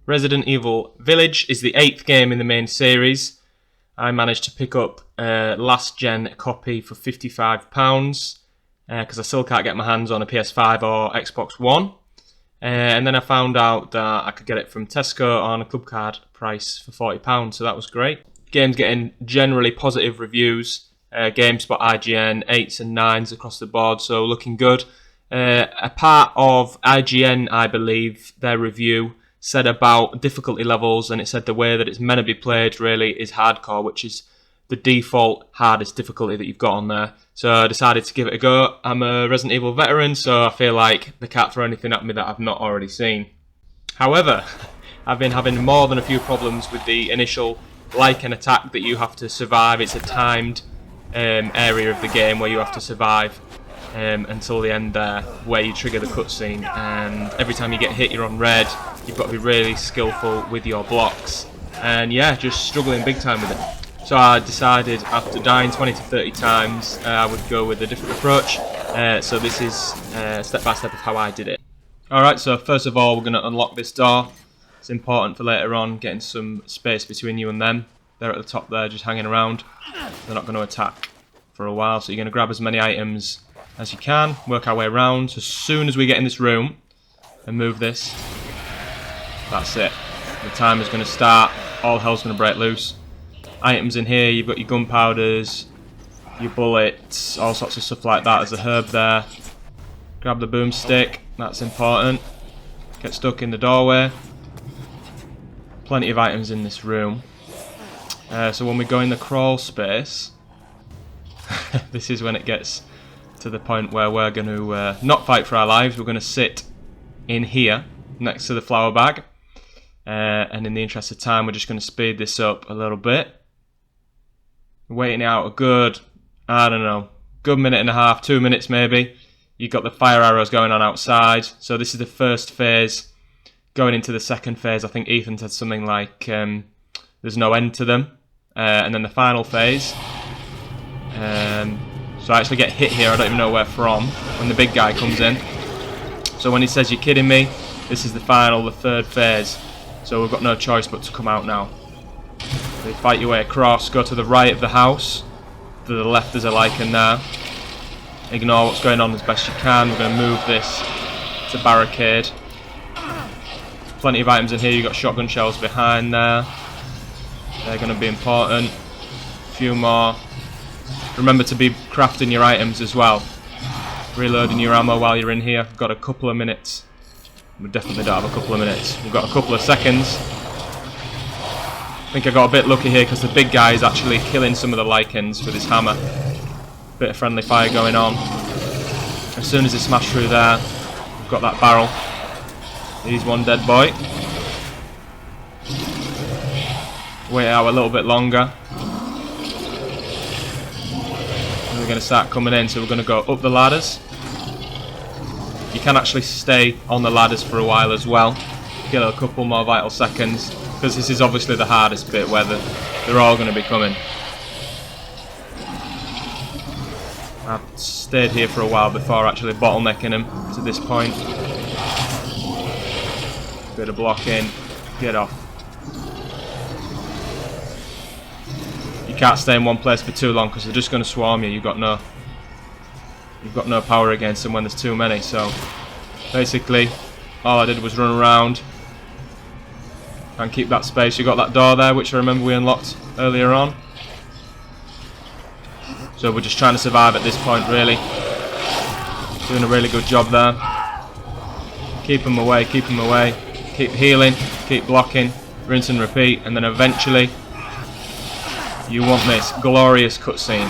Resident Evil Village is the 8th game in the main series. I managed to pick up a last gen copy for £55 because I still can't get my hands on a PS5 or Xbox One. And then I found out that I could get it from Tesco on a club card price for £40, so that was great. Game's getting generally positive reviews. GameSpot, IGN, 8s and 9s across the board, so looking good. A part of IGN, I believe, their review said about difficulty levels, and it said the way that it's meant to be played really is hardcore, which is the default hardest difficulty that you've got on there. So I decided to give it a go. I'm a Resident Evil veteran, so I feel like they can't throw anything at me that I've not already seen. However, I've been having more than a few problems with the initial Lycan attack that you have to survive. It's a timed area of the game where you have to survive until the end there, where you trigger the cutscene, and every time you get hit you're on red. You've got to be really skillful with your blocks, and yeah, just struggling big time with it. So I decided after dying 20 to 30 times I would go with a different approach. So this is step by step of how I did it. Alright, so first of all we're going to unlock this door. It's important for later on, getting some space between you and them. They're at the top there just hanging around. They're not going to attack for a while, so you're going to grab as many items as you can, work our way around. So as soon as we get in this room and move this, that's it. The timer's going to start, all hell's going to break loose. Items in here, you've got your gunpowders, your bullets, all sorts of stuff like that. There's a herb there. Grab the boomstick, that's important. Get stuck in the doorway. Plenty of items in this room. So when we go in the crawl space, this is when it gets to the point where we're going to not fight for our lives. We're going to sit in here next to the flour bag, and in the interest of time we're just going to speed this up a little bit. Waiting out a good, I don't know, good minute and a half, 2 minutes maybe. You've got the fire arrows going on outside, so this is the first phase. Going into the second phase, I think Ethan said something like there's no end to them, and then the final phase. So I actually get hit here, I don't even know where from, when the big guy comes in. So when he says you're kidding me, this is the final, the third phase. So we've got no choice but to come out now. So you fight your way across, go to the right of the house. To the left there's a Lycan there. Ignore what's going on as best you can. We're going to move this to barricade. Plenty of items in here, you've got shotgun shells behind there. They're going to be important. A few more. Remember to be crafting your items as well. Reloading your ammo while you're in here. We've got a couple of minutes. We definitely don't have a couple of minutes. We've got a couple of seconds. I think I got a bit lucky here because the big guy is actually killing some of the Lycans with his hammer. Bit of friendly fire going on. As soon as he smashed through there, we've got that barrel. He's one dead boy. Wait out a little bit longer. We're going to start coming in, so we're going to go up the ladders. You can actually stay on the ladders for a while as well. Get a couple more vital seconds, because this is obviously the hardest bit where they're all going to be coming. I've stayed here for a while before actually bottlenecking them to this point. Bit of blocking, get off. You can't stay in one place for too long because they're just going to swarm you. You've got no power against them when there's too many. So basically, all I did was run around and keep that space. You got that door there, which I remember we unlocked earlier on. So we're just trying to survive at this point, really. Doing a really good job there. Keep them away, keep them away. Keep healing, keep blocking, rinse and repeat, and then eventually you want this glorious cutscene,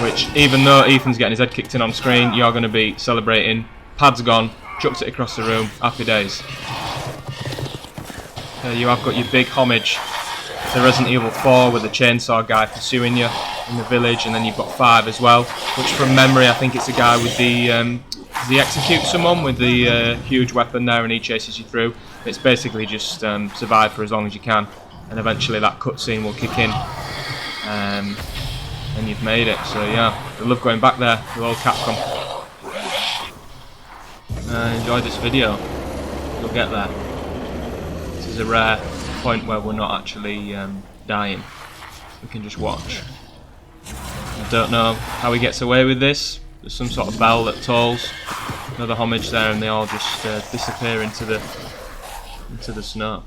which even though Ethan's getting his head kicked in on screen, you're going to be celebrating. Pad's gone, chucked it across the room, happy days. You have got your big homage to Resident Evil 4 with the chainsaw guy pursuing you in the village, and then you've got 5 as well, which from memory I think it's a guy with the does he execute someone with the huge weapon there and he chases you through. It's basically just survive for as long as you can, and eventually that cutscene will kick in and you've made it. So yeah, I love going back there with old Capcom. Enjoyed this video, you'll get there. is a rare point where we're not actually dying. We can just watch. I don't know how he gets away with this. There's some sort of bell that tolls. Another homage there, and they all just disappear into the snow.